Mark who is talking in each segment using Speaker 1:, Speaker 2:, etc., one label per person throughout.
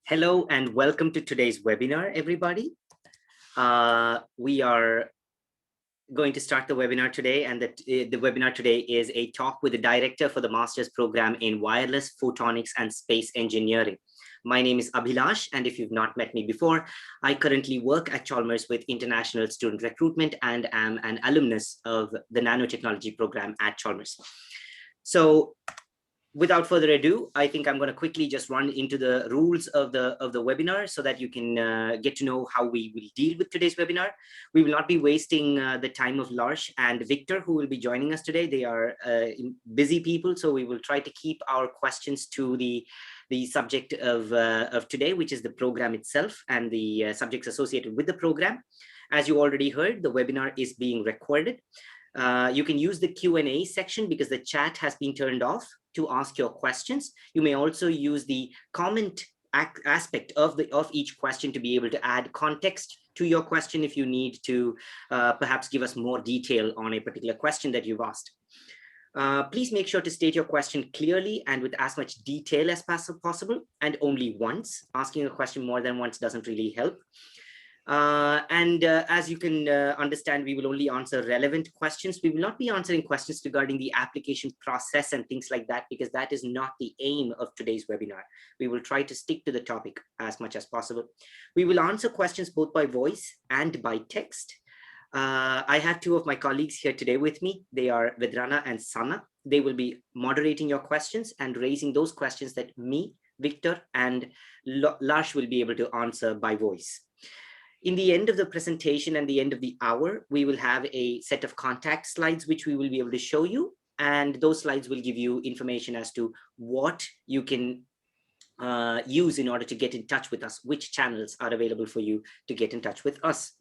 Speaker 1: Hello and welcome to today's webinar, everybody. We are going to start the webinar today, and the webinar today is a talk with the director for the master's program in wireless photonics and space engineering. My name is Abhilash, and if you've not met me before, I currently work at Chalmers with international student recruitment and am an alumnus of the nanotechnology program at Chalmers. So without further ado, I think I'm going to quickly just run into the rules of the webinar so that you can get to know how we will deal with today's webinar. We will not be wasting the time of Lars and Victor, who will be joining us today. They are busy people, so we will try to keep our questions to the subject of today, which is the program itself and the subjects associated with the program. As you already heard, the webinar is being recorded. You can use the Q&A section because the chat has been turned off to ask your questions. You may also use the comment aspect of each question to be able to add context to your question if you need to perhaps give us more detail on a particular question that you've asked. Please make sure to state your question clearly and with as much detail as possible, and only once. Asking a question more than once doesn't really help. As you can understand, we will only answer relevant questions. We will not be answering questions regarding the application process and things like that, because that is not the aim of today's webinar. We will try to stick to the topic as much as possible. We will answer questions both by voice and by text. I have two of my colleagues here today with me. They are Vedrana and Sana. They will be moderating your questions and raising those questions that me, Victor, and Lars will be able to answer by voice. In the end of the presentation and the end of the hour, we will have a set of contact slides, which we will be able to show you. And those slides will give you information as to what you can use in order to get in touch with us, which channels are available for you to get in touch with us.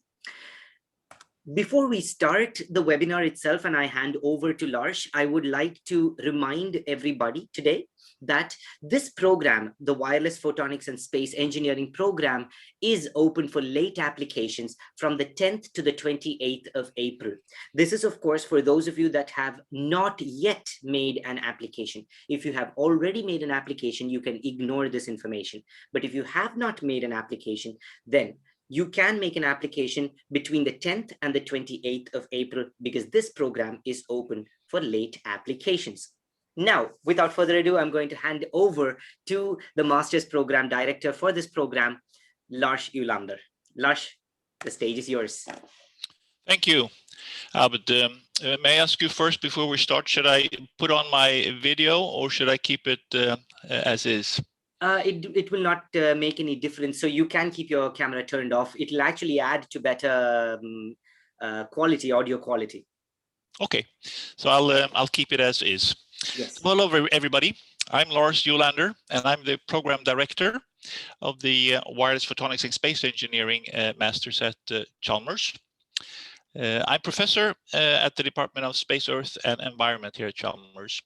Speaker 1: Before we start the webinar itself and I hand over to Lars, I would like to remind everybody today that this program, the Wireless Photonics and Space Engineering program, is open for late applications from the 10th to the 28th of April. This is, of course, for those of you that have not yet made an application. If you have already made an application, you can ignore this information. But if you have not made an application, then you can make an application between the 10th and the 28th of April, because this program is open for late applications. Now, without further ado, I'm going to hand over to the Master's Program Director for this program, Lars Ulander. Lars, the stage is yours.
Speaker 2: Thank you, Albert. May I ask you first, before we start, should I put on my video or should I keep it as is?
Speaker 1: It will not make any difference. So you can keep your camera turned off. It will actually add to better quality, audio quality.
Speaker 2: Okay, so I'll keep it as is.
Speaker 1: Yes.
Speaker 2: Hello, everybody. I'm Lars Ulander, and I'm the program director of the Wireless Photonics and Space Engineering Masters at Chalmers. I'm professor at the Department of Space, Earth, and Environment here at Chalmers.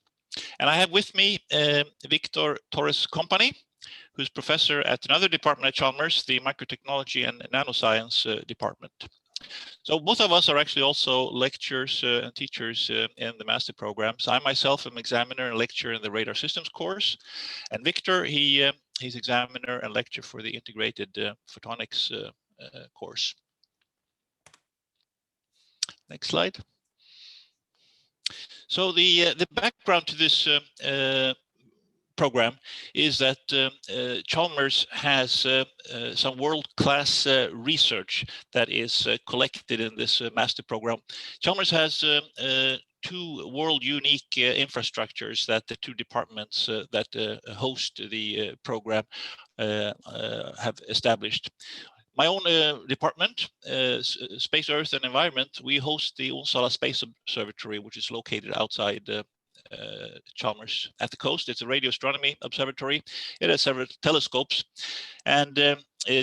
Speaker 2: And I have with me Victor Torres Company, who's professor at another department at Chalmers, the Microtechnology and Nanoscience department. So both of us are actually also lecturers and teachers in the master programs. I myself am examiner and lecturer in the radar systems course, and Victor, he's examiner and lecturer for the integrated photonics course. Next slide. So the background to this program is that Chalmers has some world-class research that is collected in this master program. Chalmers has two world-unique infrastructures that the two departments that host the program have established. My own department, Space, Earth, and Environment, we host the Onsala Space Observatory, which is located outside Chalmers at the coast. It's a radio astronomy observatory. It has several telescopes. And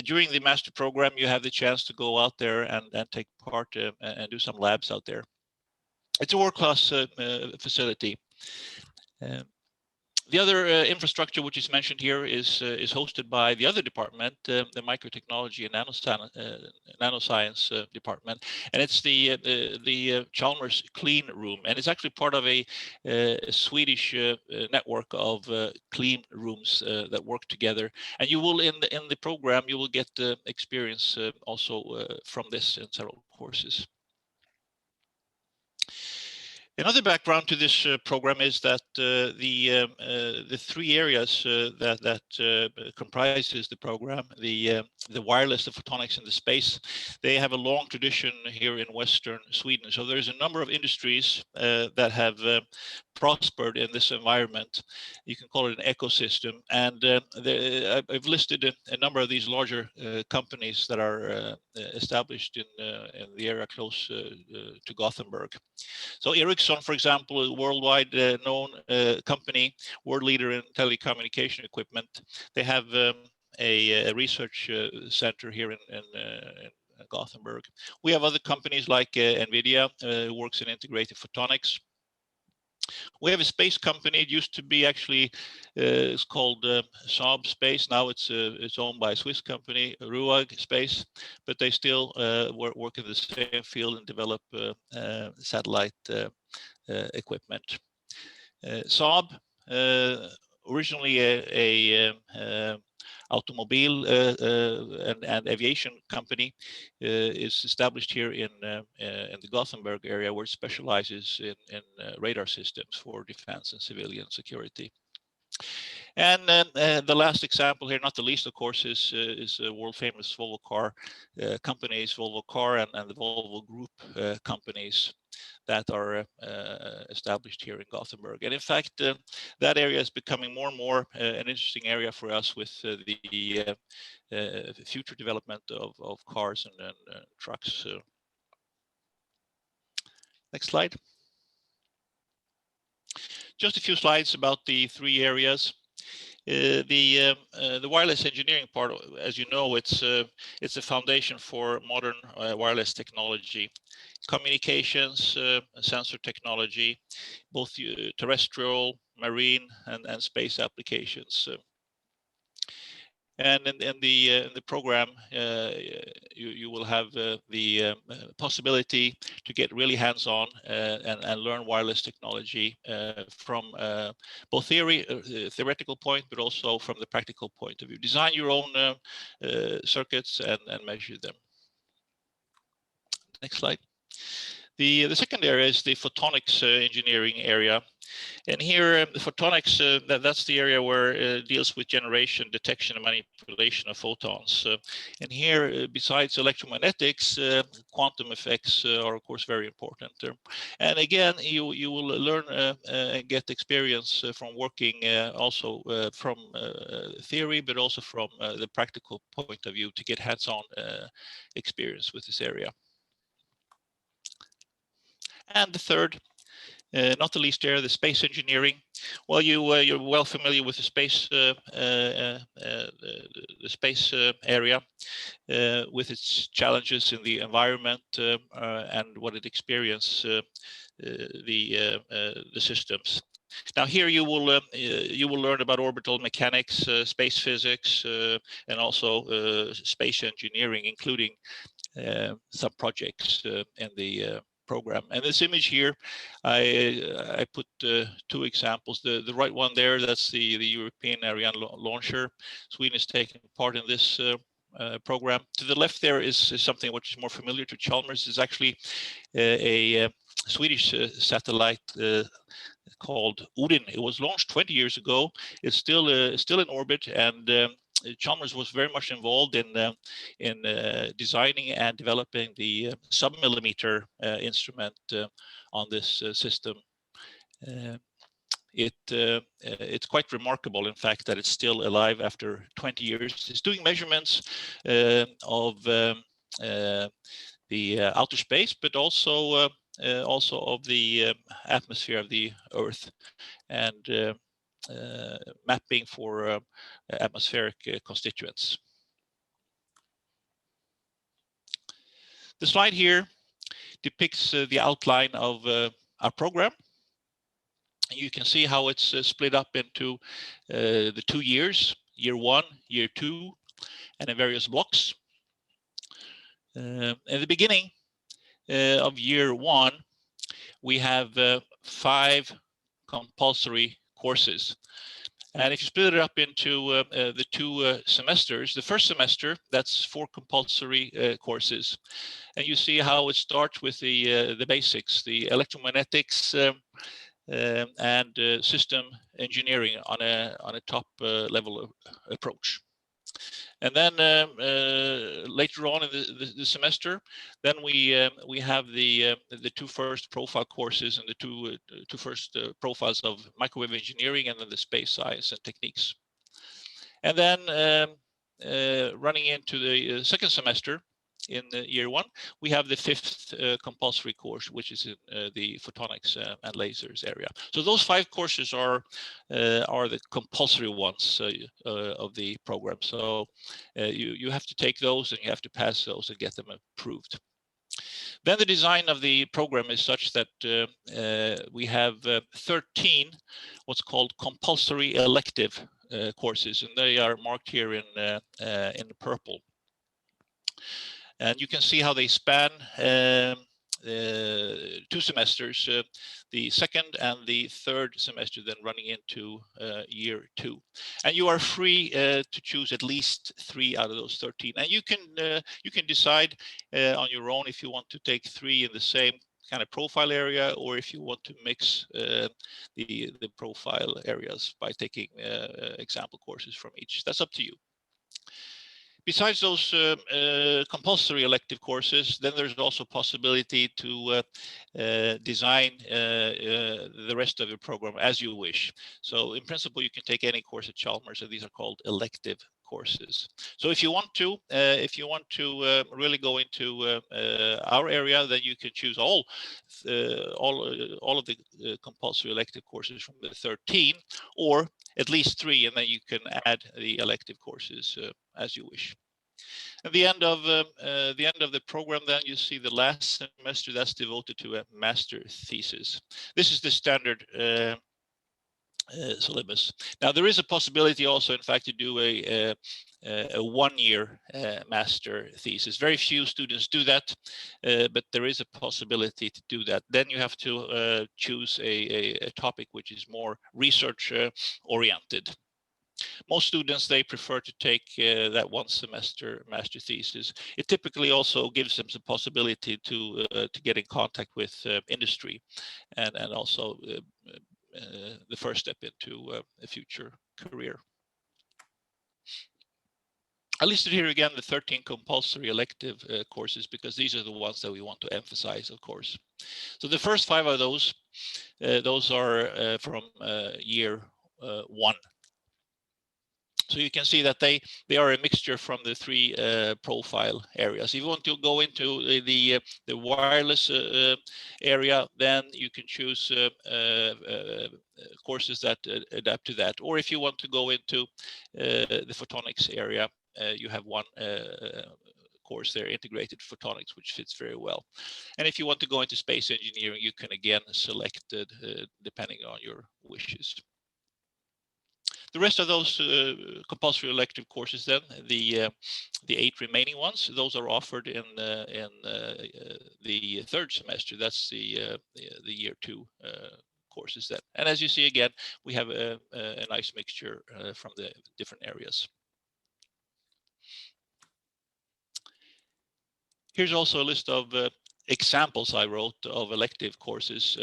Speaker 2: during the master program, you have the chance to go out there and take part and do some labs out there. It's a world-class facility. The other infrastructure which is mentioned here is hosted by the other department, the Microtechnology and Nanoscience department, and it's the Chalmers Clean Room, and it's actually part of a Swedish network of clean rooms that work together. And you will in the program you will get experience also from this in several courses. Another background to this program is that the three areas that comprises the program, the wireless, the photonics, and the space, they have a long tradition here in Western Sweden. So there's a number of industries that have prospered in this environment. You can call it an ecosystem, and I've listed a number of these larger companies that are established in the area close to Gothenburg. So Ericsson, for example, a worldwide known company, world leader in telecommunication equipment. They have a research center here in Gothenburg. We have other companies like NVIDIA, who works in integrated photonics. We have a space company. It used to be actually, it's called Saab Space. Now it's owned by a Swiss company, Ruag Space, but they still work in the same field and develop satellite equipment. Saab, originally a automobile and aviation company, is established here in the Gothenburg area, where it specializes in radar systems for defense and civilian security. And the last example here, not the least, of course, is world famous Volvo car companies, Volvo Car and the Volvo Group companies that are established here in Gothenburg. And in fact, that area is becoming more and more an interesting area for us with the future development of cars and trucks. Next slide. Just a few slides about the three areas. The wireless engineering part, as you know, it's a foundation for modern wireless technology, communications, sensor technology, both terrestrial, marine, and space applications. And in the program, you will have the possibility to get really hands-on and learn wireless technology from both theoretical point, but also from the practical point of view. Design your own circuits and measure them. Next slide. The second area is the photonics engineering area. And here, the photonics, that's the area where it deals with generation, detection, and manipulation of photons. And here, besides electromagnetics, quantum effects are, of course, very important. And again, you will learn and get experience from working also from theory, but also from the practical point of view to get hands-on experience with this area. And the third, not the least area, the space engineering. Well, you're well familiar with the space area with its challenges in the environment and what it experiences the systems. Now here you will learn about orbital mechanics, space physics, and also space engineering, including some projects in the program. And this image here, I put two examples. The right one there, that's the European Ariane launcher. Sweden is taking part in this program. To the left there is something which is more familiar to Chalmers. Is actually a Swedish satellite called Odin. It was launched 20 years ago. It's still in orbit, and Chalmers was very much involved in designing and developing the sub-millimeter instrument on this system. It's quite remarkable, in fact, that it's still alive after 20 years. It's doing measurements of the outer space, but also of the atmosphere of the Earth, and mapping for atmospheric constituents. The slide here depicts the outline of our program. You can see how it's split up into the 2 years, year 1, year 2, and in various blocks. In the beginning of year 1, we have 5 compulsory courses. And if you split it up into the 2 semesters, the first semester, that's 4 compulsory courses. And you see how it starts with the basics, the electromagnetics and system engineering on a top level approach. And then later on in the semester, then we have the 2 first profile courses and the two first profiles of microwave engineering, and then the space science and techniques. And then running into the second semester in year 1, we have the 5th compulsory course, which is in the photonics and lasers area. So those 5 courses are the compulsory ones of the program. So you have to take those and you have to pass those and get them approved. Then the design of the program is such that we have 13 what's called compulsory elective courses, and they are marked here in purple. And you can see how they span 2 semesters, the second and the third semester, then running into year 2. And you are free to choose at least 3 out of those 13. And you can decide on your own if you want to take 3 in the same kind of profile area, or if you want to mix the profile areas by taking example courses from each. That's up to you. Besides those compulsory elective courses, then there's also possibility to design the rest of your program as you wish. So in principle, you can take any course at Chalmers, and these are called elective courses. So if you want to really go into our area, then you can choose all of the compulsory elective courses from the 13, or at least 3, and then you can add the elective courses as you wish. At the end of the program, then you see the last semester that's devoted to a master thesis. This is the standard syllabus. Now there is a possibility also, in fact, to do a 1-year master thesis. Very few students do that, but there is a possibility to do that. Then you have to choose a topic which is more research oriented. Most students, they prefer to take that 1 semester master thesis. It typically also gives them some possibility to get in contact with industry, and also the first step into a future career. I listed here again the 13 compulsory elective courses, because these are the ones that we want to emphasize, of course. So the first 5 of those are from year 1. So you can see that they are a mixture from the 3 profile areas. If you want to go into the wireless area, then you can choose courses that adapt to that. Or if you want to go into the photonics area, you have one course there, integrated photonics, which fits very well. And if you want to go into space engineering, you can again select depending on your wishes. The rest of those compulsory elective courses, then the 8 remaining ones, those are offered in the third semester. That's the year 2 courses then. And as you see again, we have a nice mixture from the different areas. Here's also a list of examples I wrote of elective courses.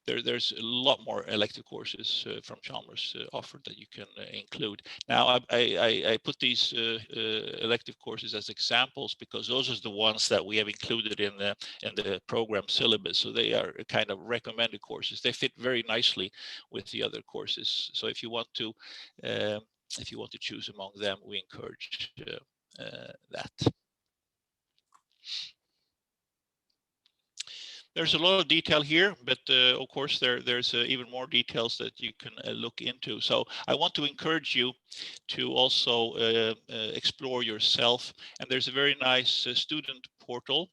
Speaker 2: There's a lot more elective courses from Chalmers offered that you can include. Now I put these elective courses as examples because those are the ones that we have included in the program syllabus. So they are kind of recommended courses. They fit very nicely with the other courses. So if you want to choose among them, we encourage that. There's a lot of detail here, but of course there's even more details that you can look into. So I want to encourage you to also explore yourself. And there's a very nice student portal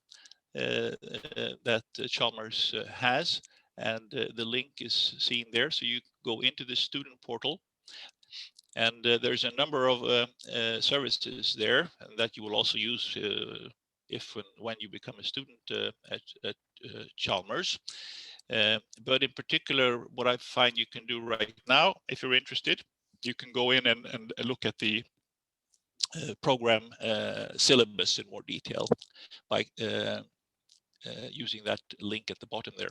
Speaker 2: that Chalmers has. and the link is seen there. So you go into the student portal, and there's a number of services there, and that you will also use if and when you become a student at Chalmers. But in particular, what I find you can do right now, if you're interested, you can go in and look at the program syllabus in more detail by using that link at the bottom there.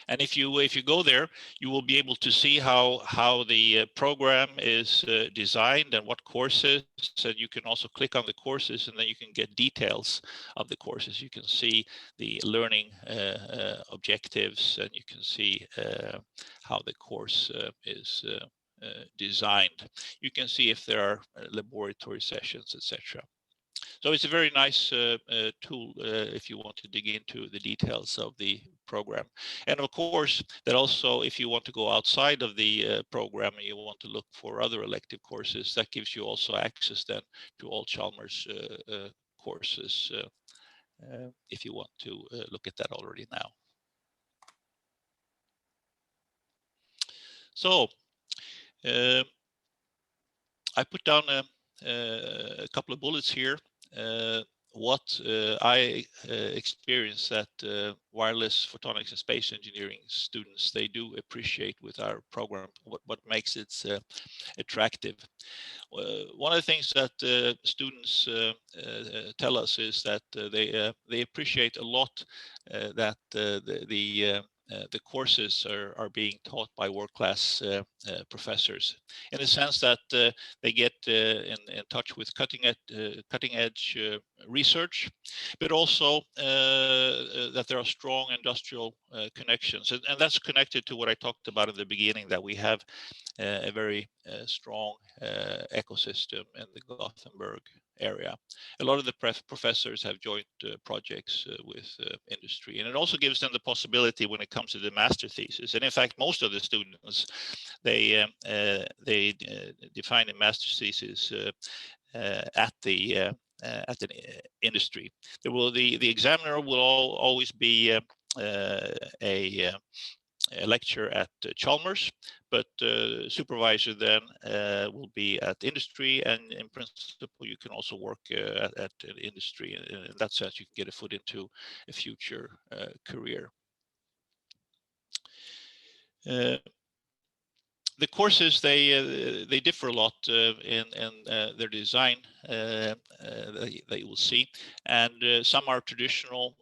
Speaker 2: And if you go there, you will be able to see how the program is designed and what courses, and you can also click on the courses, and then you can get details of the courses. You can see the learning objectives, and you can see how the course is designed. You can see if there are laboratory sessions, etc. So it's a very nice tool if you want to dig into the details of the program. And of course, that also, if you want to go outside of the program and you want to look for other elective courses, that gives you also access then to all Chalmers courses if you want to look at that already now. So I put down a couple of bullets here. What I experience that wireless photonics and space engineering students, they do appreciate with our program, what makes it attractive. One of the things that students tell us is that they appreciate a lot that the courses are being taught by world-class professors, in the sense that they get in touch with cutting-edge research, but also that there are strong industrial connections, and that's connected to what I talked about in the beginning, that we have a very strong ecosystem in the Gothenburg area. A lot of the professors have joint projects with industry, and it also gives them the possibility when it comes to the master thesis. And in fact, most of the students, they define a master thesis at the industry. The examiner will always be a lecture at Chalmers, but supervisor then will be at industry, and in principle you can also work at an industry. In that sense, you can get a foot into a future career. The courses, they differ a lot in their design that you will see, and some are traditional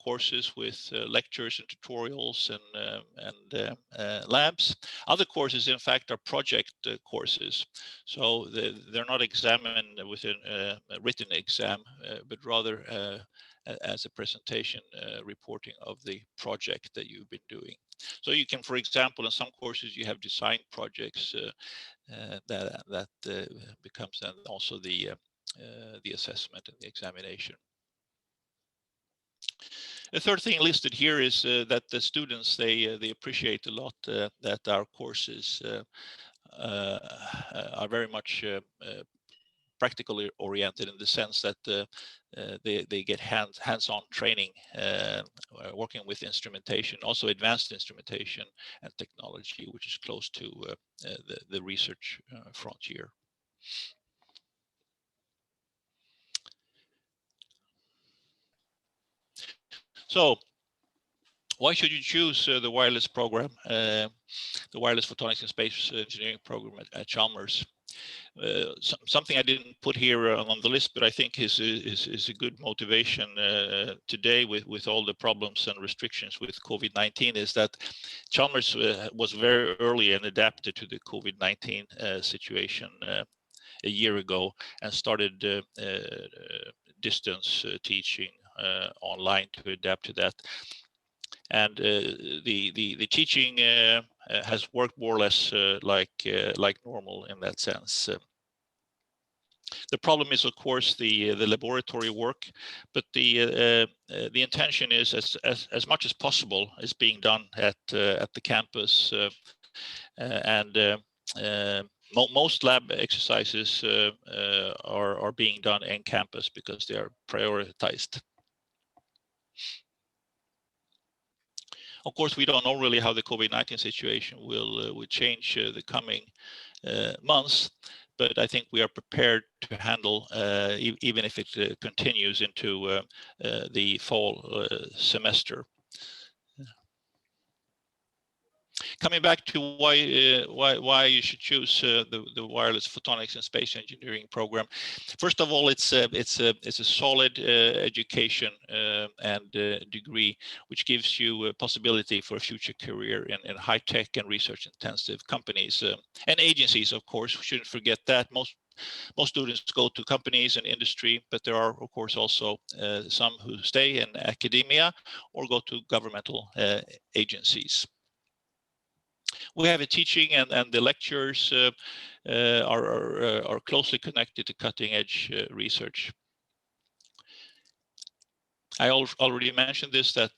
Speaker 2: courses with lectures and tutorials and labs. Other courses, in fact, are project courses, so they're not examined within a written exam, but rather as a presentation reporting of the project that you've been doing. So you can, for example, in some courses you have design projects that becomes then also the assessment and the examination. The third thing listed here is that the students, they appreciate a lot that our courses are very much practically oriented, in the sense that they get hands-on training working with instrumentation, also advanced instrumentation and technology, which is close to the research frontier. So why should you choose the wireless program, the Wireless Photonics and Space Engineering program at Chalmers? Something I didn't put here on the list, but I think is a good motivation today with all the problems and restrictions with COVID-19, is that Chalmers was very early and adapted to the COVID-19 situation a year ago, and started distance teaching online to adapt to that. And the teaching has worked more or less like normal in that sense. The problem is, of course, the laboratory work, but the intention is as much as possible is being done at the campus, and most lab exercises are being done in campus because they are prioritized. Of course, we don't know really how the COVID-19 situation will change the coming months, but I think we are prepared to handle, even if it continues into the fall semester. Coming back to why you should choose the wireless photonics and space engineering program. First of all, it's a solid education and degree, which gives you a possibility for a future career in high tech and research intensive companies and agencies. Of course, we shouldn't forget that most students go to companies and industry, but there are, of course, also some who stay in academia or go to governmental agencies. We have a teaching and the lectures are closely connected to cutting edge research. I already mentioned this, that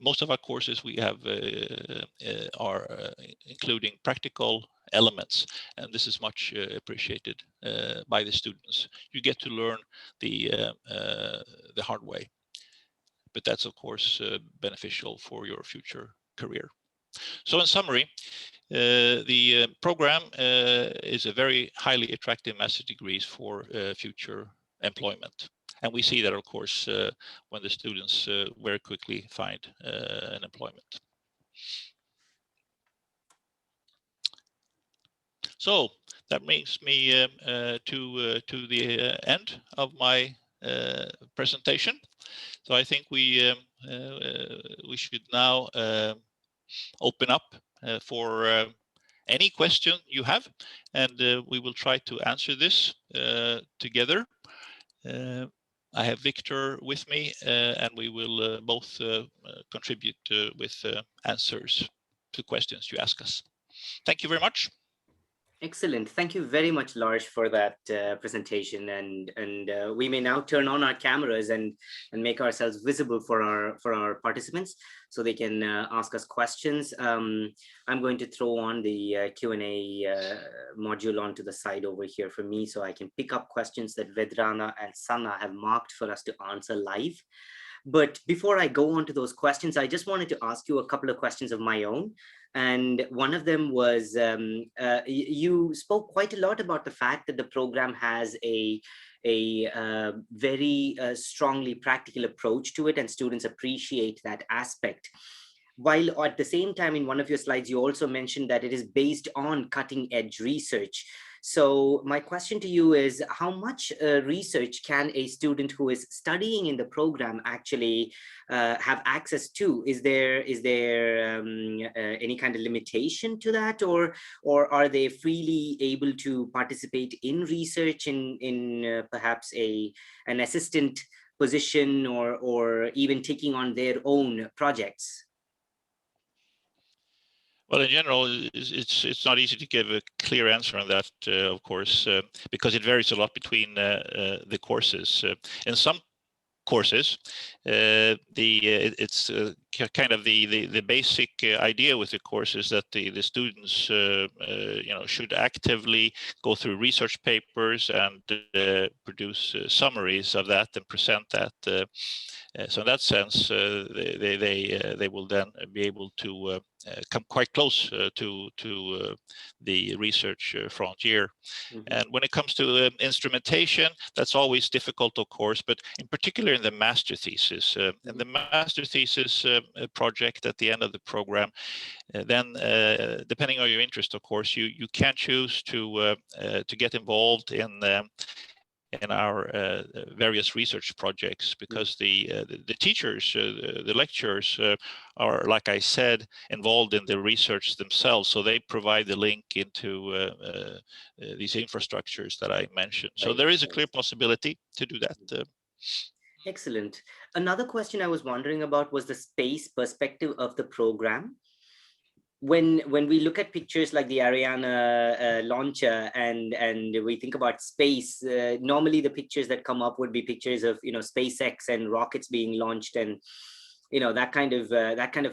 Speaker 2: most of our courses we have are including practical elements, and this is much appreciated by the students. You get to learn the hard way, but that's of course beneficial for your future career. So in summary, the program is a very highly attractive master's degrees for future employment. And we see that, of course, when the students very quickly find an employment. So that brings me to the end of my presentation. So I think we should now open up for any question you have, and we will try to answer this together. I have Victor with me, and we will both contribute with answers to questions you ask us. Thank you very much.
Speaker 1: Excellent. Thank you very much, Lars, for that presentation. And we may now turn on our cameras and make ourselves visible for our participants, so they can ask us questions. I'm going to throw on the Q&A module onto the side over here for me, so I can pick up questions that Vedrana and Sanna have marked for us to answer live. But before I go on to those questions, I just wanted to ask you a couple of questions of my own. And one of them was, you spoke quite a lot about the fact that the program has a very strongly practical approach to it, and students appreciate that aspect. While at the same time, in one of your slides, you also mentioned that it is based on cutting edge research. So my question to you is, how much research can a student who is studying in the program actually have access to? Is there any kind of limitation to that, or are they freely able to participate in research in perhaps an assistant position, or even taking on their own projects?
Speaker 2: Well, in general, it's not easy to give a clear answer on that, of course, because it varies a lot between the courses. In some courses, it's kind of the basic idea with the course is that the students should actively go through research papers and produce summaries of that and present that. So in that sense, they will then be able to come quite close to the research frontier. Mm-hmm. And when it comes to instrumentation, that's always difficult, of course, but in particular in the master thesis. In the master thesis project at the end of the program, then depending on your interest, of course, you can choose to get involved in our various research projects, because the teachers, the lecturers are, like I said, involved in the research themselves. So they provide the link into these infrastructures that I mentioned. So there is a clear possibility to do that.
Speaker 1: Excellent. Another question I was wondering about was the space perspective of the program. When we look at pictures like the Ariane launcher and we think about space, normally the pictures that come up would be pictures of SpaceX and rockets being launched, and that kind of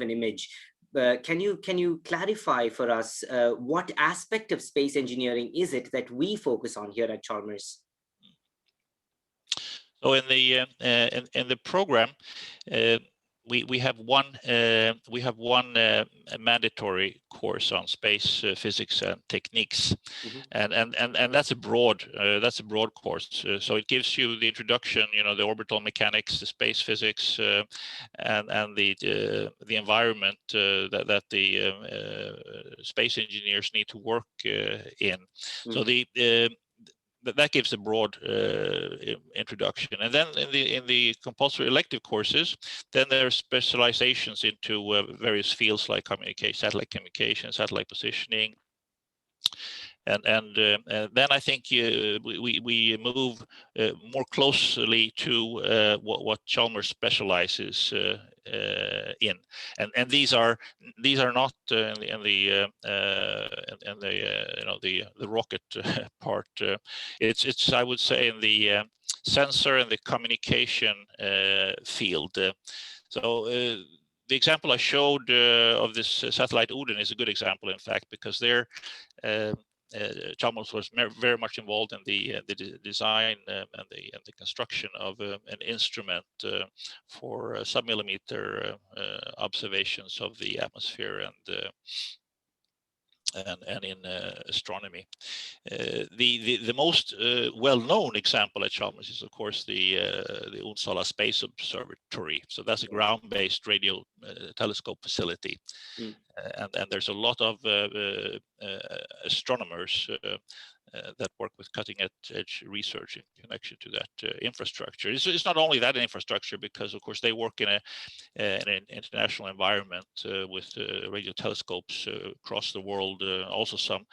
Speaker 1: an image. Can you clarify for us what aspect of space engineering is it that we focus on here at Chalmers?
Speaker 2: So in the program, we have one mandatory course on space physics and techniques, and that's a broad course. So it gives you the introduction, the orbital mechanics, the space physics, and the environment that the space engineers need to work in. So that gives a broad introduction, and then in the compulsory elective courses, then there are specializations into various fields like satellite communication, satellite positioning, and then I think we move more closely to what Chalmers specializes in, and these are not in the rocket part. It's I would say in the sensor and the communication field. So the example I showed of this satellite Odin is a good example, in fact, because there Chalmers was very much involved in the design and the construction of an instrument for sub-millimeter observations of the atmosphere and in astronomy. The most well-known example at Chalmers is, of course, the Uppsala Space Observatory. So that's a ground-based radio telescope facility, and there's a lot of astronomers that work with cutting-edge research in connection to that infrastructure. It's not only that infrastructure, because of course they work in an international environment with radio telescopes across the world. Also some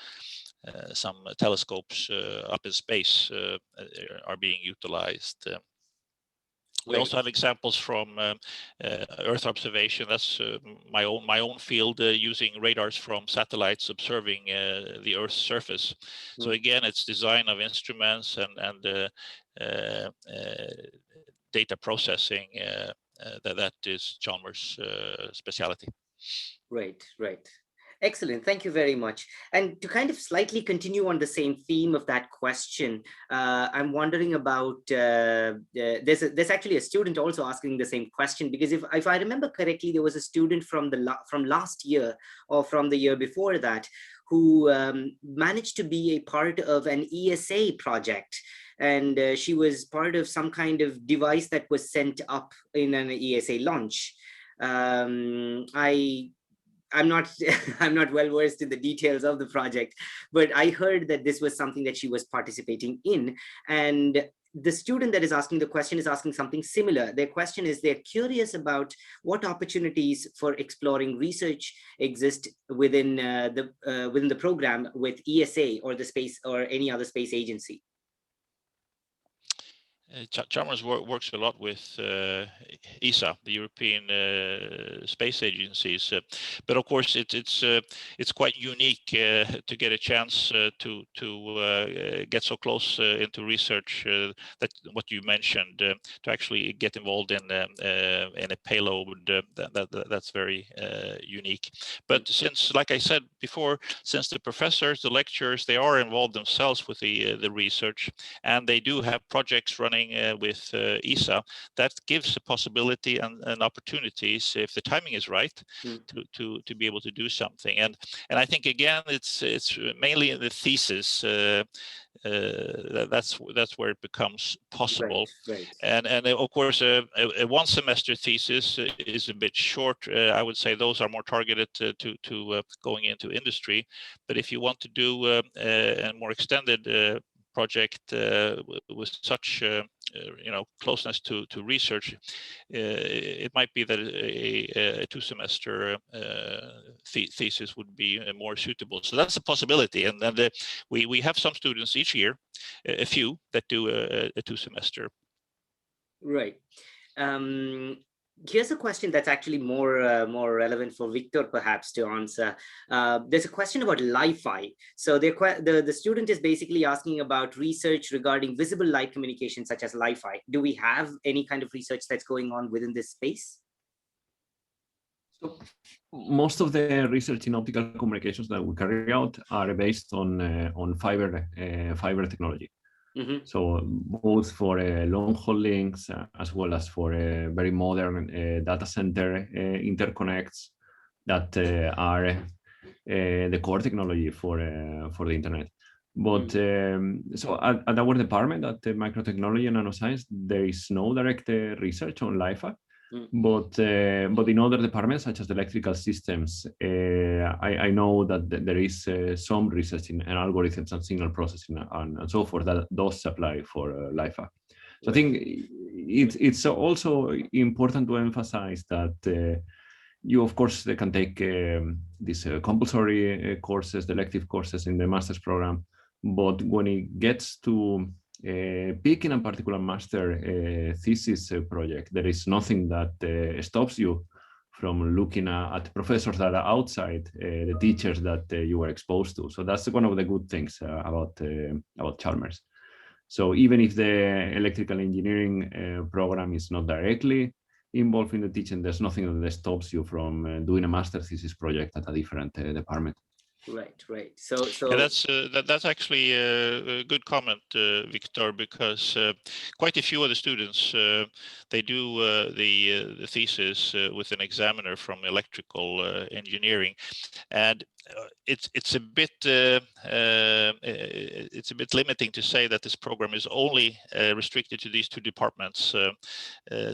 Speaker 2: telescopes up in space are being utilized. We also have examples from Earth observation. That's my own field, using radars from satellites observing the Earth's surface. So again, it's design of instruments and data processing. That is Chalmers' specialty.
Speaker 1: Right. Excellent. Thank you very much. And to kind of slightly continue on the same theme of that question, I'm wondering about, there's actually a student also asking the same question, because if I remember correctly, there was a student from last year or from the year before that who managed to be a part of an ESA project. And she was part of some kind of device that was sent up in an ESA launch. I'm not well versed in the details of the project, but I heard that this was something that she was participating in. And the student that is asking the question is asking something similar. Their question is, they're curious about what opportunities for exploring research exist within the program with ESA or the space or any other space agency.
Speaker 2: Chalmers works a lot with ESA, the European Space Agencies, but of course it's quite unique to get a chance to get so close into research that what you mentioned, to actually get involved in a payload. That's very unique. But since, like I said before, since the professors, the lecturers, they are involved themselves with the research, and they do have projects running with ESA, that gives a possibility and opportunities, if the timing is right, to be able to do something. And I think again, it's mainly in the thesis. That's where it becomes possible.
Speaker 1: Right.
Speaker 2: And of course, a one semester thesis is a bit short. I would say those are more targeted to going into industry. But if you want to do a more extended project with such closeness to research, it might be that a 2-semester thesis would be more suitable. So that's a possibility, and we have some students each year, a few that do a 2-semester.
Speaker 1: Right. Here's a question that's actually more relevant for Victor perhaps to answer. There's a question about Li-Fi. So the student is basically asking about research regarding visible light communication such as Li-Fi. Do we have any kind of research that's going on within this space?
Speaker 3: So most of the research in optical communications that we carry out are based on fiber technology. So both for long haul links as well as for very modern data center interconnects that are the core technology for the internet. But so at our department at Microtechnology and Nanoscience, there is no direct research on LiFAP. But in other departments, such as electrical systems, I know that there is some research in algorithms and signal processing and so forth that does apply for LiFAP. So I think it's also important to emphasize that you, of course, they can take these compulsory courses, the elective courses in the master's program, but when it gets to picking a particular master thesis project, there is nothing that stops you from looking at professors that are outside the teachers that you were exposed to. So that's one of the good things about Chalmers. So even if the electrical engineering program is not directly involved in the teaching, there's nothing that stops you from doing a master thesis project at a different department.
Speaker 1: Right. So
Speaker 2: yeah, that's actually a good comment, Victor, because quite a few of the students they do the thesis with an examiner from electrical engineering, and it's a bit limiting to say that this program is only restricted to these two departments.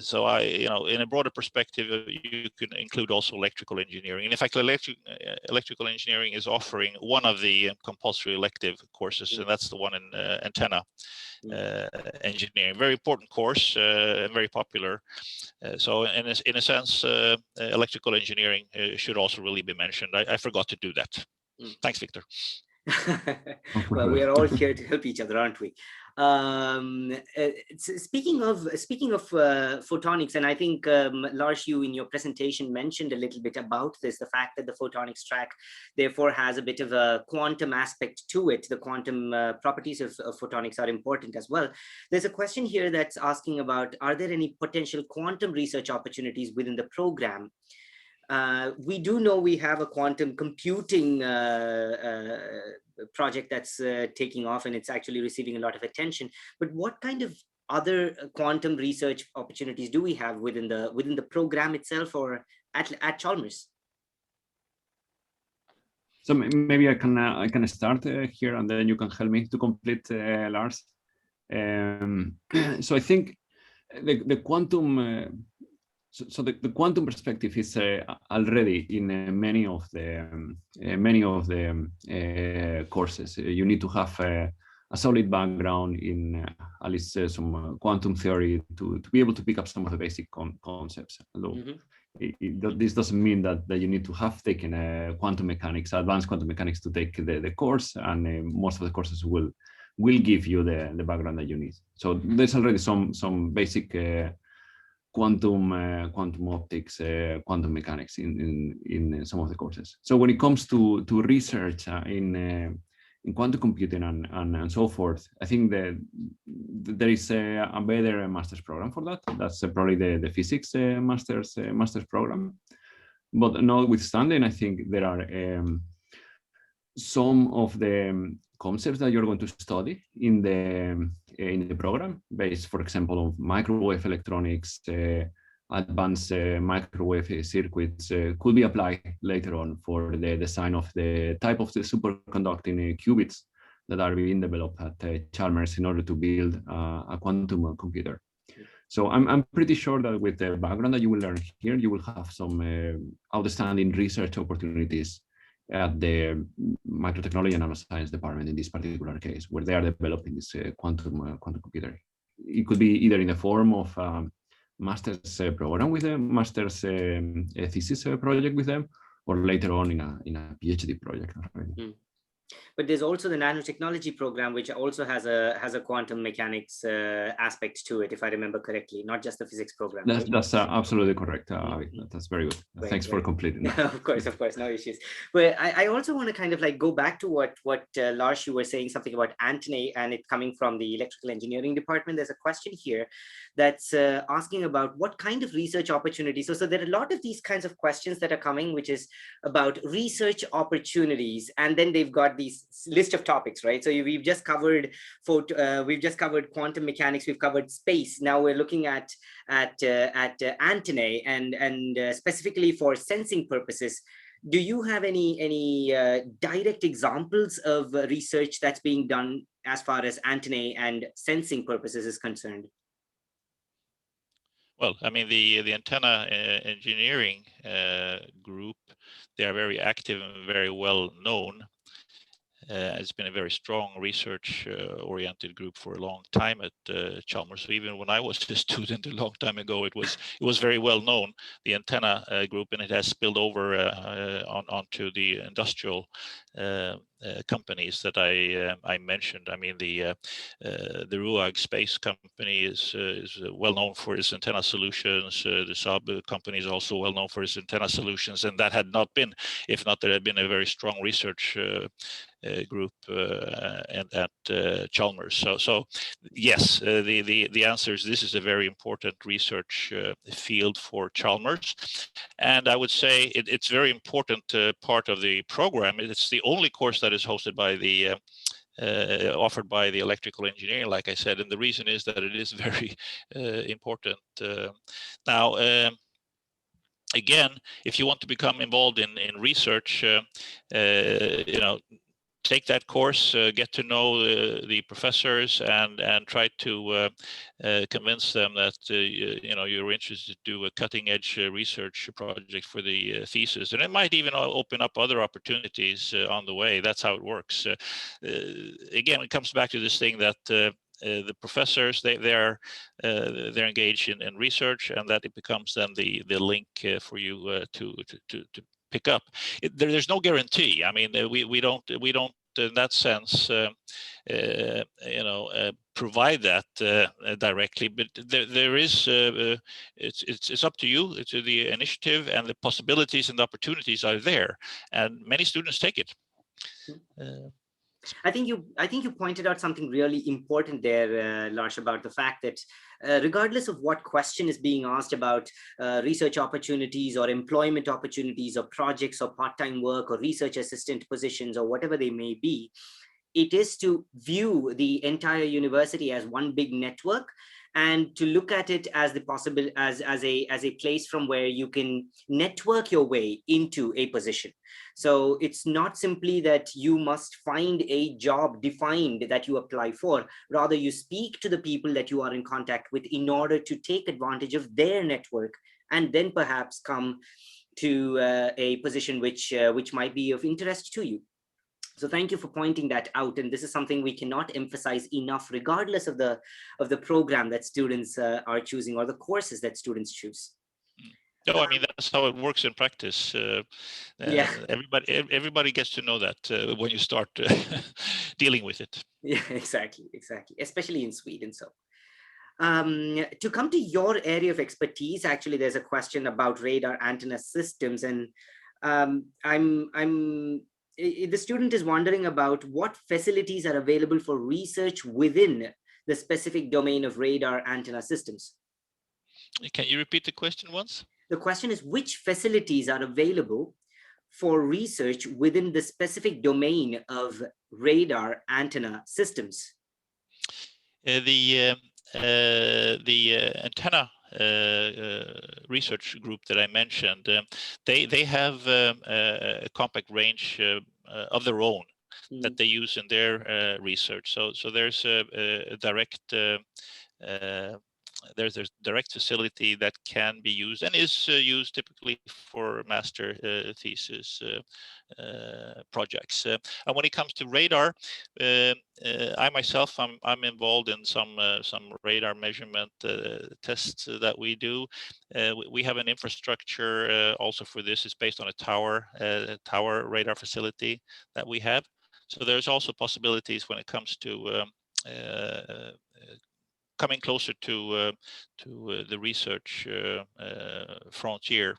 Speaker 2: So in a broader perspective, you can include also electrical engineering. And in fact, electrical engineering is offering one of the compulsory elective courses, and that's the one in antenna engineering. Very important course and very popular. So in a sense, electrical engineering should also really be mentioned. I forgot to do that. Thanks, Victor.
Speaker 1: Well, we are all here to help each other, aren't we? Speaking of photonics, and I think Lars, you in your presentation mentioned a little bit about this, the fact that the photonics track therefore has a bit of a quantum aspect to it. The quantum properties of photonics are important as well. There's a question here that's asking about, are there any potential quantum research opportunities within the program? We do know we have a quantum computing project that's taking off, and it's actually receiving a lot of attention. But what kind of other quantum research opportunities do we have within the program itself or at Chalmers?
Speaker 3: So maybe I can start here, and then you can help me to complete, Lars. So I think the quantum. So the quantum perspective is already in many of the courses. You need to have a solid background in at least some quantum theory to be able to pick up some of the basic concepts. Although this doesn't mean that you need to have taken quantum mechanics, advanced quantum mechanics, to take the course, and most of the courses will give you the background that you need. So there's already some basic quantum optics, quantum mechanics in some of the courses. So when it comes to research in quantum computing and so forth, I think that there is a better master's program for that. That's probably the physics master's program. But notwithstanding, I think there are some of the concepts that you're going to study in the program, based, for example, on microwave electronics, advanced microwave circuits, could be applied later on for the design of the type of the superconducting qubits that are being developed at Chalmers in order to build a quantum computer. So I'm pretty sure that with the background that you will learn here, you will have some outstanding research opportunities at the Microtechnology and Nanoscience department in this particular case, where they are developing this quantum computer. It could be either in the form of master's program with them, master's thesis project with them, or later on in a PhD project.
Speaker 1: But there's also the nanotechnology program, which also has a quantum mechanics aspect to it, if I remember correctly, not just the physics program.
Speaker 3: That's absolutely correct. That's very good.
Speaker 1: Right,
Speaker 3: Thanks for completing that.
Speaker 1: Of course, no issues. But I also want to kind of like go back to what Lars, you were saying something about antennae, and it coming from the electrical engineering department. There's a question here that's asking about what kind of research opportunities. So there are a lot of these kinds of questions that are coming, which is about research opportunities, and then they've got these list of topics, right? So we've just covered quantum mechanics, we've covered space. Now we're looking at antennae and specifically for sensing purposes. Do you have any direct examples of research that's being done as far as antennae and sensing purposes is concerned?
Speaker 2: Well, I mean, the antenna engineering group, they are very active and very well known. It's been a very strong research-oriented group for a long time at Chalmers. So even when I was a student a long time ago, it was very well known, the antenna group, and it has spilled over onto the industrial companies that I mentioned. I mean, the RUAG Space Company is well known for its antenna solutions. The Saab company is also well known for its antenna solutions, and that had not been, if not there had been a very strong research group at Chalmers. So yes, the answer is this is a very important research field for Chalmers, and I would say it's very important part of the program. It's the only course that is hosted by the offered by the electrical engineering, like I said, and the reason is that it is very important. Now, again, if you want to become involved in research, take that course, get to know the professors, and try to convince them that you're interested to do a cutting-edge research project for the thesis, and it might even open up other opportunities on the way. That's how it works. Again, it comes back to this thing that the professors they're engaged in research, and that it becomes then the link for you to pick up. There's no guarantee. I mean, we don't in that sense provide that directly, but there is it's up to you, to the initiative, and the possibilities and the opportunities are there, and many students take it.
Speaker 1: I think you pointed out something really important there, Lars, about the fact that regardless of what question is being asked about research opportunities or employment opportunities or projects or part-time work or research assistant positions or whatever they may be, it is to view the entire university as one big network, and to look at it as the possible as a place from where you can network your way into a position. So it's not simply that you must find a job defined that you apply for, rather you speak to the people that you are in contact with in order to take advantage of their network, and then perhaps come to a position which might be of interest to you. So thank you for pointing that out, and this is something we cannot emphasize enough, regardless of the program that students are choosing or the courses that students choose.
Speaker 2: No, I mean, that's how it works in practice.
Speaker 1: Yeah,
Speaker 2: everybody gets to know that when you start dealing with it.
Speaker 1: Yeah, exactly, especially in Sweden. So to come to your area of expertise, actually, there's a question about radar antenna systems, and the student is wondering about what facilities are available for research within the specific domain of radar antenna systems.
Speaker 2: Can you repeat the question once?
Speaker 1: The question is, which facilities are available for research within the specific domain of radar antenna systems?
Speaker 2: The antenna research group that I mentioned, they have a compact range of their own that they use in their research. So there's a direct there's a direct facility that can be used and is used typically for master thesis projects. And when it comes to radar, I myself, I'm involved in some radar measurement tests that we do. We have an infrastructure also for this. It's based on a tower radar facility that we have. So there's also possibilities when it comes to coming closer to the research frontier.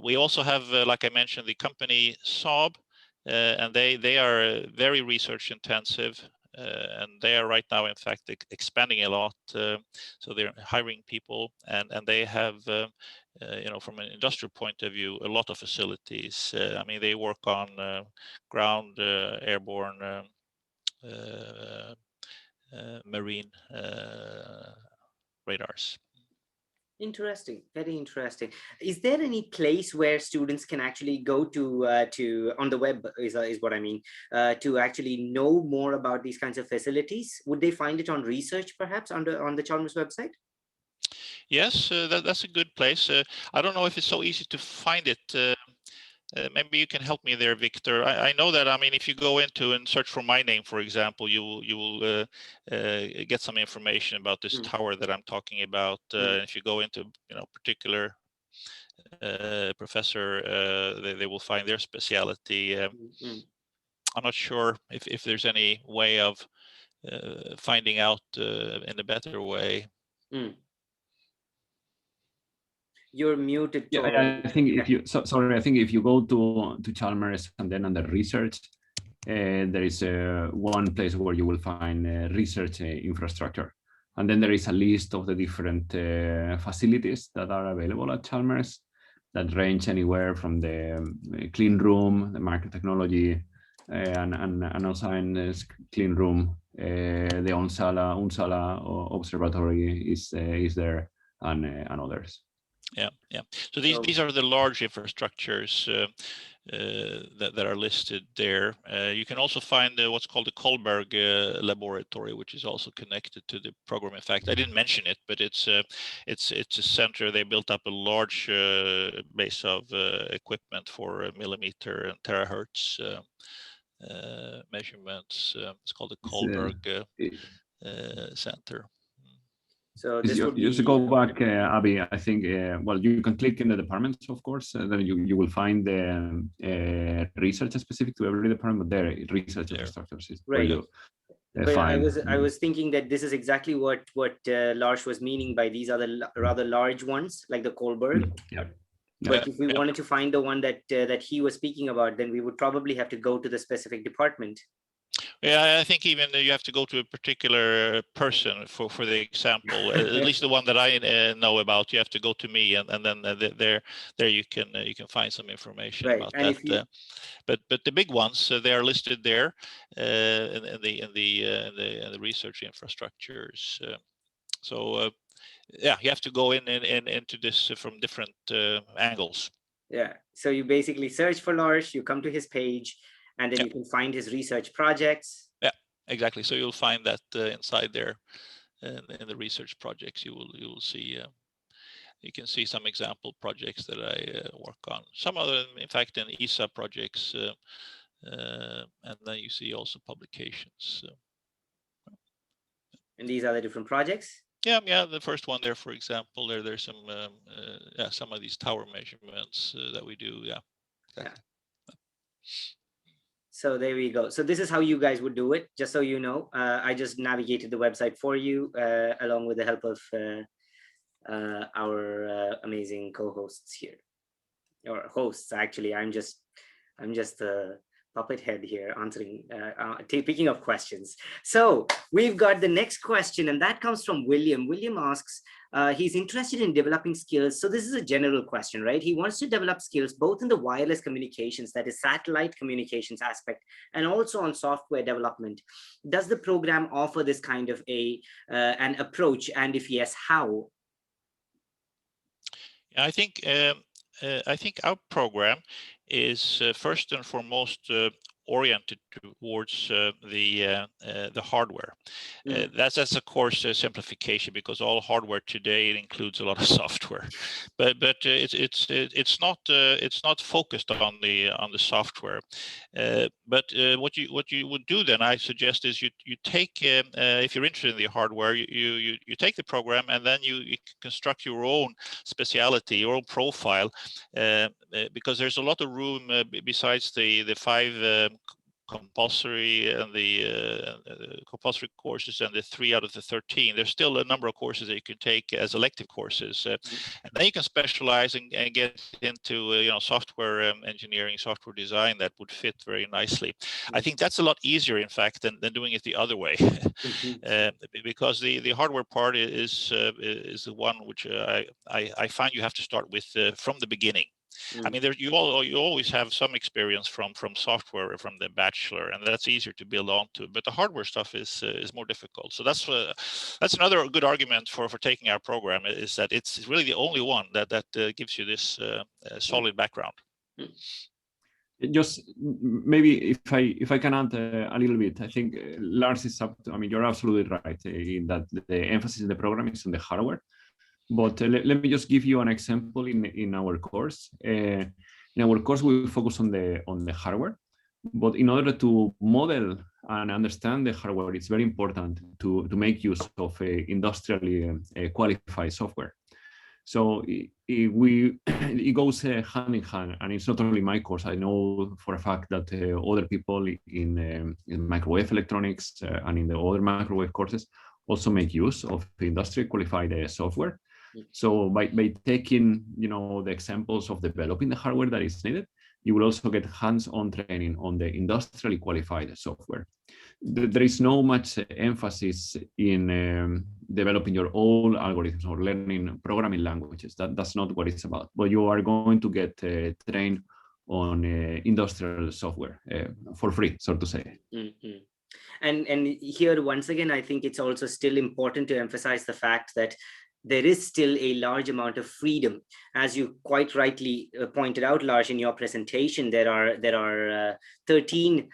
Speaker 2: We also have, like I mentioned, the company Saab, and they are very research intensive. and they are right now, in fact, expanding a lot. So they're hiring people, and they have, from an industrial point of view, a lot of facilities. I mean, they work on ground, airborne, marine radars.
Speaker 1: Interesting, very interesting. Is there any place where students can actually go to on the web is what I mean, to actually know more about these kinds of facilities? Would they find it on research, perhaps, on the Chalmers website?
Speaker 2: Yes, that's a good place. I don't know if it's so easy to find it. Maybe you can help me there, Victor. I know that, I mean, if you go into and search for my name, for example, you will get some information about this tower that I'm talking about. If you go into, particular professor, they will find their specialty. I'm not sure if there's any way of finding out in a better way.
Speaker 1: You're muted.
Speaker 3: Yeah, I think if you sorry, I think if you go to Chalmers and then under research, there is one place where you will find research infrastructure, and then there is a list of the different facilities that are available at Chalmers that range anywhere from the clean room, the market technology, and also in this clean room, the Unsala observatory is there, and others.
Speaker 2: Yeah. So these are the large infrastructures that are listed there. You can also find what's called the Kohlberg laboratory, which is also connected to the program. In fact, I didn't mention it, but it's a center. They built up a large base of equipment for millimeter and terahertz measurements. It's called the Kohlberg Center.
Speaker 1: So this would be,
Speaker 3: just to go back, Abby, I think, well, you can click in the departments, of course, then you will find the research specific to every department, but there research infrastructures is
Speaker 1: right. But I was thinking that this is exactly what Lars was meaning by these other rather large ones, like the Kohlberg. But if we wanted to find the one that he was speaking about, then we would probably have to go to the specific department.
Speaker 2: Yeah, I think even you have to go to a particular person for the example. At least the one that I know about, you have to go to me, and then there you can find some information about that. But the big ones, they are listed there in the research infrastructures. So yeah, you have to go into this from different angles.
Speaker 1: Yeah. So you basically search for Lars, you come to his page, and then you can find his research projects.
Speaker 2: Yeah, exactly. So you'll find that inside there, in the research projects, you will see. You can see some example projects that I work on. Some of them, in fact, in ESA projects, and then you see also publications.
Speaker 1: And these are the different projects.
Speaker 2: Yeah. The first one there, for example, there's some of these tower measurements that we do. Yeah. Exactly.
Speaker 1: So there we go. So this is how you guys would do it. Just so you know, I just navigated the website for you along with the help of our amazing co-hosts here, or hosts. Actually, I'm just a puppet head here answering, picking up questions. So we've got the next question, and that comes from William. William asks, he's interested in developing skills. So this is a general question, right? He wants to develop skills both in the wireless communications, that is satellite communications aspect, and also on software development. Does the program offer this kind of an approach? And if yes, how?
Speaker 2: I think our program is first and foremost oriented towards the hardware. That's of course a simplification, because all hardware today, it includes a lot of software, but it's not focused on the software. But what you would do then, I suggest, is you take if you're interested in the hardware, you take the program, and then you construct your own speciality, your own profile, because there's a lot of room besides the 5 compulsory and the compulsory courses and the 3 out of the 13, there's still a number of courses that you can take as elective courses, and then you can specialize and get into software engineering, software design that would fit very nicely. I think that's a lot easier, in fact, than doing it the other way, because the hardware part is the one which I find you have to start with from the beginning. I mean, you always have some experience from software, from the bachelor, and that's easier to build onto. But the hardware stuff is more difficult. So that's another good argument for taking our program, is that it's really the only one that gives you this solid background.
Speaker 3: Just maybe if I can add a little bit, I think Lars is up to, I mean, you're absolutely right in that the emphasis in the program is on the hardware. But let me just give you an example in our course. In our course, we focus on the hardware, but in order to model and understand the hardware, it's very important to make use of industrially qualified software. So it goes hand in hand, and it's not only my course. I know for a fact that other people in microwave electronics and in the other microwave courses also make use of industry qualified software. So by taking the examples of developing the hardware that is needed, you will also get hands-on training on the industrially qualified software. There is no much emphasis in developing your own algorithms or learning programming languages. That's not what it's about. But you are going to get trained on industrial software for free, so to say.
Speaker 1: Mm-hmm. And here, once again, I think it's also still important to emphasize the fact that there is still a large amount of freedom. As you quite rightly pointed out, Lars, in your presentation, there are 13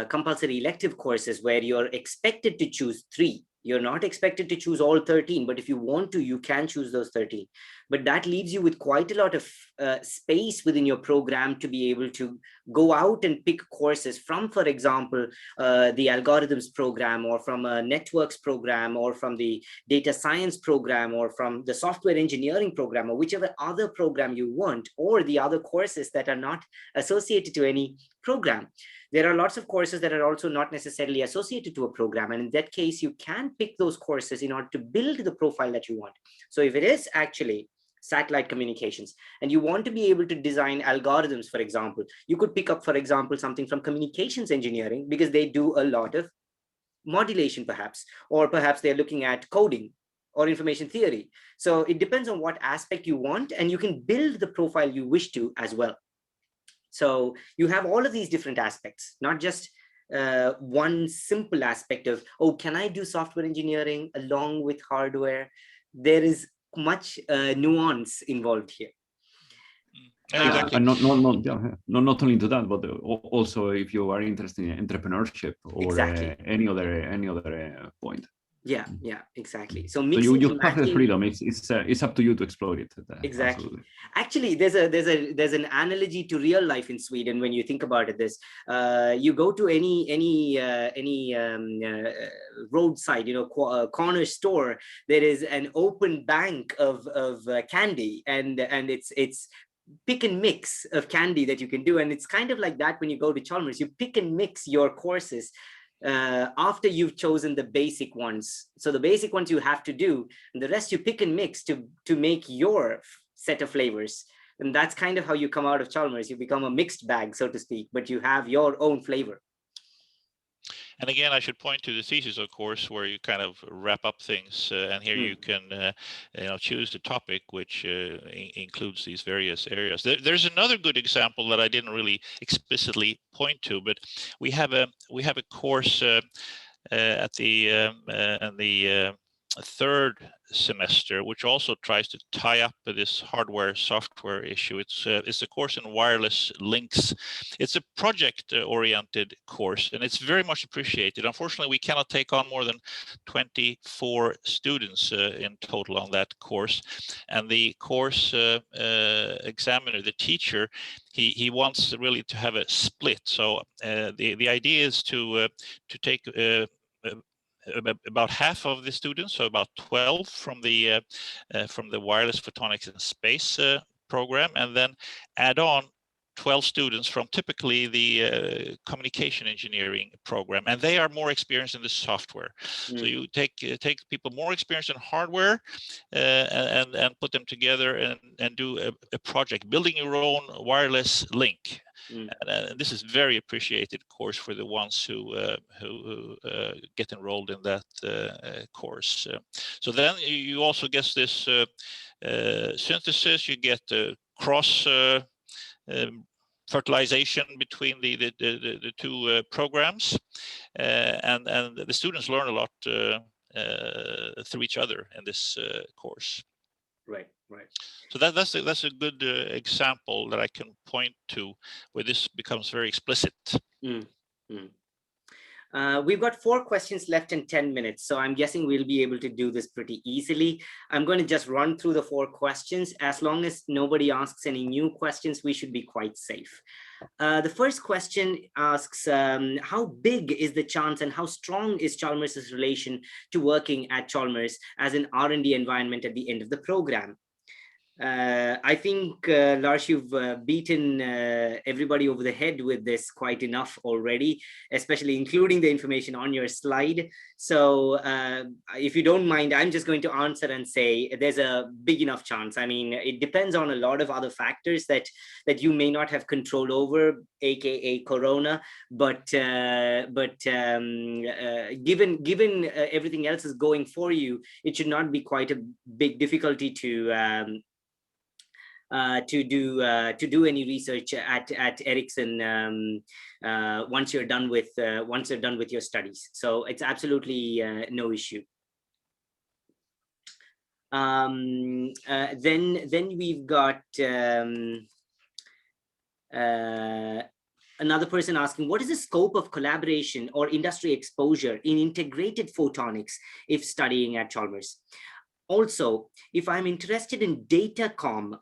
Speaker 1: compulsory elective courses where you're expected to choose 3. You're not expected to choose all 13, but if you want to, you can choose those 13. But that leaves you with quite a lot of space within your program to be able to go out and pick courses from, for example, the algorithms program, or from a networks program, or from the data science program, or from the software engineering program, or whichever other program you want, or the other courses that are not associated to any program. There are lots of courses that are also not necessarily associated to a program. And in that case, you can pick those courses in order to build the profile that you want. So if it is actually satellite communications and you want to be able to design algorithms, for example, you could pick up, for example, something from communications engineering, because they do a lot of modulation perhaps, or perhaps they're looking at coding or information theory. So it depends on what aspect you want, and you can build the profile you wish to as well. So you have all of these different aspects, not just one simple aspect of, oh, can I do software engineering along with hardware? There is much nuance involved here.
Speaker 2: Exactly.
Speaker 3: And not only to that, but also if you are interested in entrepreneurship or
Speaker 1: Exactly.
Speaker 3: any other point.
Speaker 1: Yeah, exactly. So
Speaker 3: you have the freedom. It's up to you to explore it.
Speaker 1: Exactly.
Speaker 3: Absolutely.
Speaker 1: Actually, there's an analogy to real life in Sweden when you think about it. This you go to any roadside, corner store. There is an open bank of candy, and it's pick and mix of candy that you can do, and it's kind of like that when you go to Chalmers. You pick and mix your courses after you've chosen the basic ones. So the basic ones you have to do, and the rest you pick and mix to make your set of flavors. And that's kind of how you come out of Chalmers. You become a mixed bag, so to speak, but you have your own flavor.
Speaker 2: And again, I should point to the thesis, of course, where you kind of wrap up things, and here you can choose the topic, which includes these various areas. There's another good example that I didn't really explicitly point to, but we have a course at the third semester, which also tries to tie up this hardware software issue. It's a course in wireless links. It's a project oriented course, and it's very much appreciated. Unfortunately, we cannot take on more than 24 students in total on that course, and the course examiner, the teacher, he wants really to have a split. So the idea is to take about half of the students, so about 12 from the wireless photonics and space program, and then add on 12 students from typically the communication engineering program, and they are more experienced in the software. So you take people more experienced in hardware and put them together and do a project, building your own wireless link. And this is very appreciated course for the ones who get enrolled in that course. So then you also get this synthesis. You get cross fertilization between the two programs, and the students learn a lot through each other in this course.
Speaker 1: Right.
Speaker 2: So that's a good example that I can point to where this becomes very explicit.
Speaker 1: We've got 4 questions left in 10 minutes, so I'm guessing we'll be able to do this pretty easily. I'm going to just run through the 4 questions. As long as nobody asks any new questions, we should be quite safe. The first question asks, how big is the chance and how strong is Chalmers' relation to working at Chalmers as an R&D environment at the end of the program? I think, Lars, you've beaten everybody over the head with this quite enough already, especially including the information on your slide. So if you don't mind, I'm just going to answer and say there's a big enough chance. I mean, it depends on a lot of other factors that you may not have control over, aka Corona. But given everything else is going for you, it should not be quite a big difficulty to do any research at Ericsson once you're done with your studies. So it's absolutely no issue. Then we've got another person asking, what is the scope of collaboration or industry exposure in integrated photonics if studying at Chalmers? Also, if I'm interested in datacom,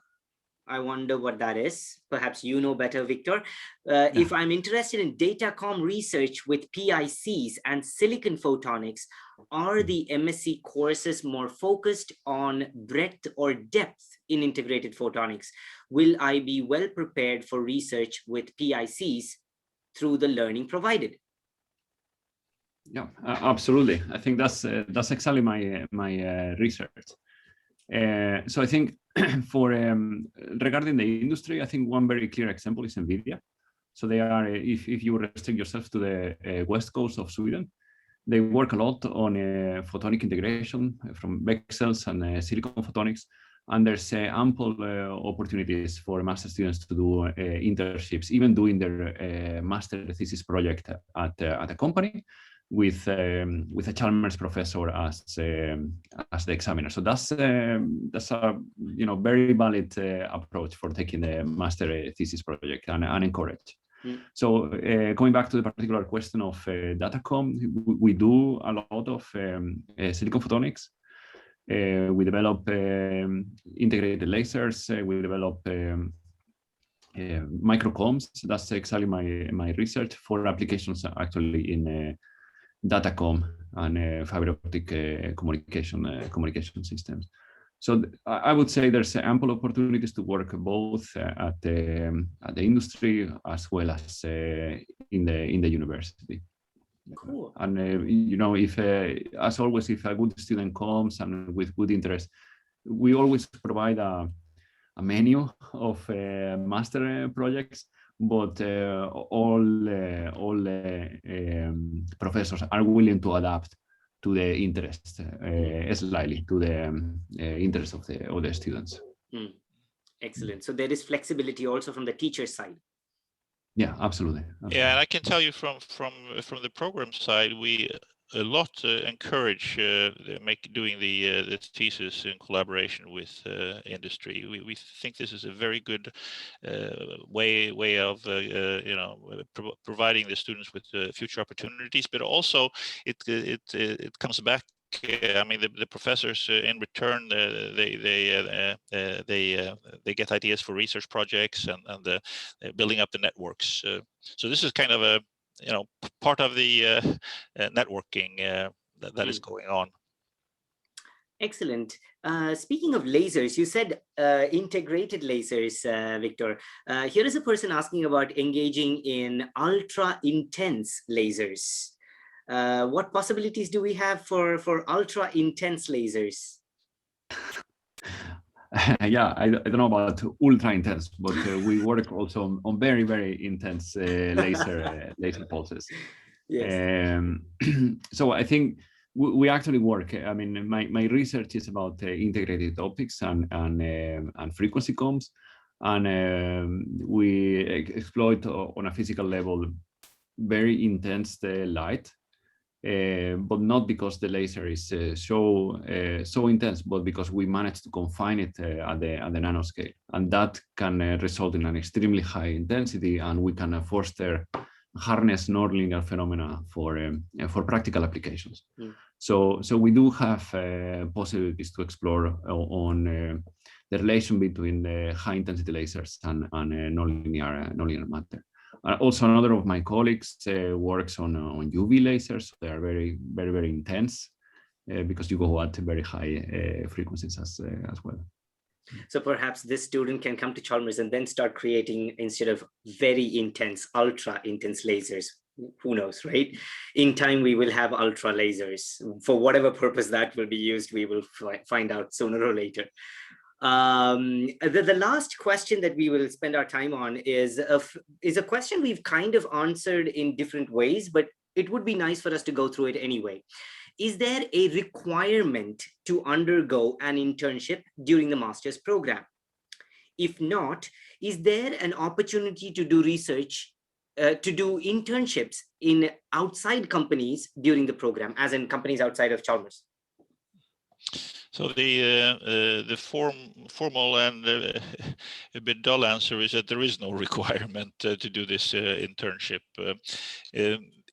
Speaker 1: I wonder what that is. Perhaps you know better, Victor. If I'm interested in datacom research with PICs and silicon photonics, are the MSc courses more focused on breadth or depth in integrated photonics? Will I be well prepared for research with PICs through the learning provided?
Speaker 3: Yeah, absolutely. I think that's exactly my research. So I think for regarding the industry, I think one very clear example is NVIDIA. So they are, if you restrict yourself to the west coast of Sweden, they work a lot on photonic integration from VCSELs and silicon photonics. And there's ample opportunities for master students to do internships, even doing their master thesis project at a company with a Chalmers professor as the examiner. So that's a very valid approach for taking the master thesis project and encouraged. So going back to the particular question of datacom, we do a lot of silicon photonics. We develop integrated lasers. We develop microcoms. That's exactly my research for applications actually in datacom and fiber optic communication systems. So I would say there's ample opportunities to work both at the industry as well as in the university.
Speaker 1: Cool.
Speaker 3: And if as always, if a good student comes and with good interest, we always provide a menu of master projects. But all professors are willing to adapt to the interest slightly to the interest of the students.
Speaker 1: Excellent. So there is flexibility also from the teacher side.
Speaker 3: Yeah, absolutely.
Speaker 2: Yeah, and I can tell you from the program side, we a lot encourage doing the thesis in collaboration with industry. We think this is a very good way of providing the students with future opportunities, but also it comes back. I mean, the professors in return they get ideas for research projects and building up the networks. So this is kind of a part of the networking that is going on.
Speaker 1: Excellent. Speaking of lasers, you said integrated lasers, Victor. Here is a person asking about engaging in ultra intense lasers. What possibilities do we have for ultra intense lasers?
Speaker 3: Yeah, I don't know about ultra intense, but we work also on very, very intense laser pulses.
Speaker 1: Yes.
Speaker 3: So I think we actually work. I mean, my research is about integrated optics and frequency comms, and we exploit on a physical level very intense light. But not because the laser is so intense, but because we managed to confine it at the nanoscale, and that can result in an extremely high intensity, and we can foster harness nonlinear phenomena for practical applications.
Speaker 1: Mm.
Speaker 3: So we do have possibilities to explore on the relation between high intensity lasers and nonlinear matter. Also, another of my colleagues works on UV lasers. They are very, very, very intense because you go at very high frequencies as well.
Speaker 1: So perhaps this student can come to Chalmers and then start creating, instead of very intense, ultra intense lasers. Who knows, right? In time, we will have ultra lasers. For whatever purpose that will be used, we will find out sooner or later. The last question that we will spend our time on is a question we've kind of answered in different ways, but it would be nice for us to go through it anyway. Is there a requirement to undergo an internship during the master's program? If not, is there an opportunity to do research, to do internships in outside companies during the program, as in companies outside of Chalmers?
Speaker 2: So the formal and a bit dull answer is that there is no requirement to do this internship.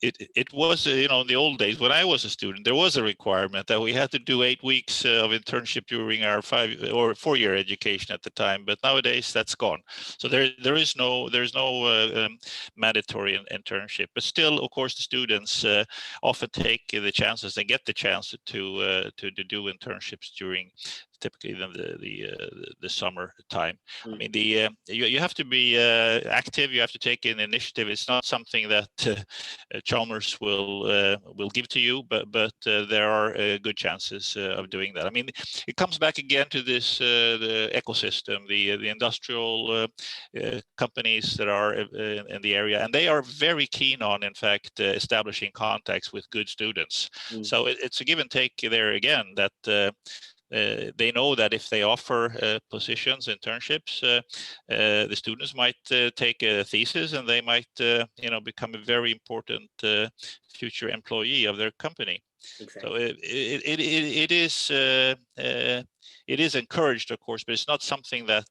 Speaker 2: It was, in the old days when I was a student, there was a requirement that we had to do 8 weeks of internship during our 5 or 4-year education at the time. But nowadays that's gone. So there's no mandatory internship. But still, of course, the students often take the chances and get the chance to do internships during typically the summer time. I mean, you have to be active. You have to take an initiative. It's not something that Chalmers will give to you, but there are good chances of doing that. I mean, it comes back again to this the ecosystem, the industrial companies that are in the area, and they are very keen on, in fact, establishing contacts with good students. So it's a give and take there again, that they know that if they offer positions, internships, the students might take a thesis, and they might, become a very important future employee of their company. Exactly. So it is encouraged, of course, but it's not something that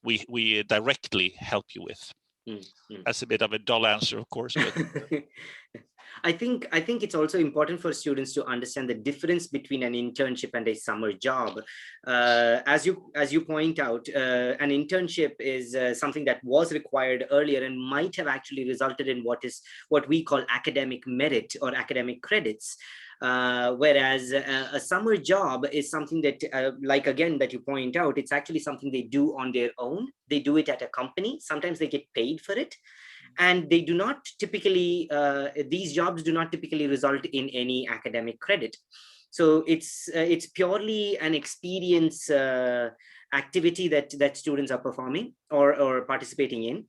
Speaker 2: we directly help you with. That's a bit of a dull answer, of course. But
Speaker 1: I think it's also important for students to understand the difference between an internship and a summer job. As you point out, an internship is something that was required earlier and might have actually resulted in what we call academic merit or academic credits. Whereas a summer job is something that, like again, that you point out, it's actually something they do on their own. They do it at a company. Sometimes they get paid for it. And they do not typically, these jobs do not typically result in any academic credit. So it's purely an experience activity that students are performing or participating in.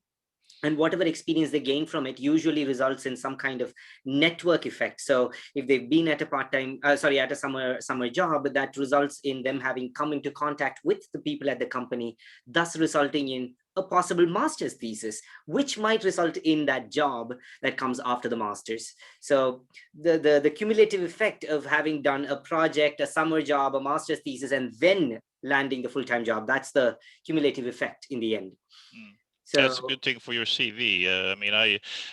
Speaker 1: And whatever experience they gain from it usually results in some kind of network effect. So if they've been at a summer job, that results in them having come into contact with the people at the company, thus resulting in a possible master's thesis, which might result in that job that comes after the master's. So the cumulative effect of having done a project, a summer job, a master's thesis, and then landing the full-time job, that's the cumulative effect in the end.
Speaker 2: So that's a good thing for your CV. I mean,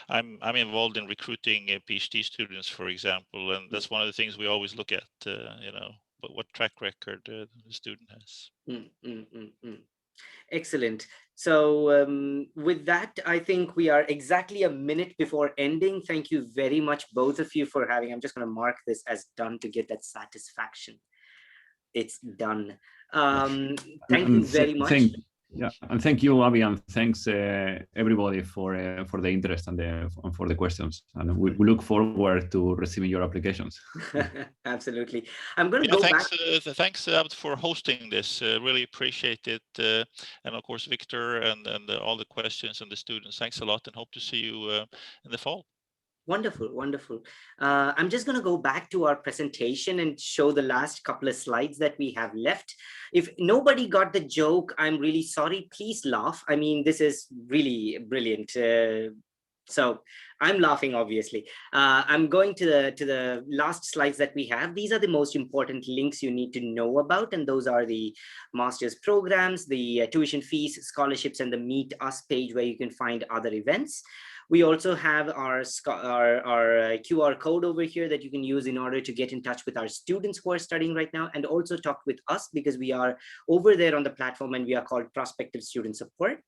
Speaker 2: I'm involved in recruiting PhD students, for example, and that's one of the things we always look at. What track record the student has.
Speaker 1: Excellent. So with that, I think we are exactly a minute before ending. Thank you very much, both of you, for having. I'm just going to mark this as done to get that satisfaction. it's done. Thank you very much.
Speaker 3: And thank you, Avi, and thanks everybody for the interest and for the questions. And we look forward to receiving your applications.
Speaker 1: Absolutely. I'm going to go back.
Speaker 2: Thanks for hosting this. Really appreciate it. And of course, Victor and all the questions and the students. Thanks a lot, and hope to see you in the fall.
Speaker 1: Wonderful, wonderful. I'm just going to go back to our presentation and show the last couple of slides that we have left. If nobody got the joke, I'm really sorry. Please laugh. I mean, this is really brilliant. So I'm laughing, obviously. I'm going to the last slides that we have. These are the most important links you need to know about, and those are the master's programs, the tuition fees, scholarships, and the Meet Us page where you can find other events. We also have our QR code over here that you can use in order to get in touch with our students who are studying right now, and also talk with us, because we are over there on the platform and we are called Prospective Student Support.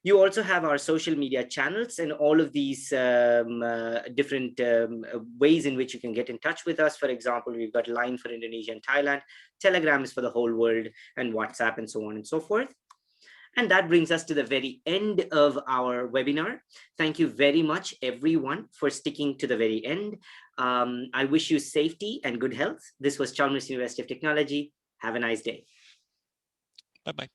Speaker 1: You also have our social media channels and all of these different ways in which you can get in touch with us. For example, we've got Line for Indonesia and Thailand, Telegram is for the whole world, and WhatsApp, and so on and so forth. And that brings us to the very end of our webinar. Thank you very much, everyone, for sticking to the very end. I wish you safety and good health. This was Chalmers University of Technology. Have a nice day.
Speaker 2: Bye-bye.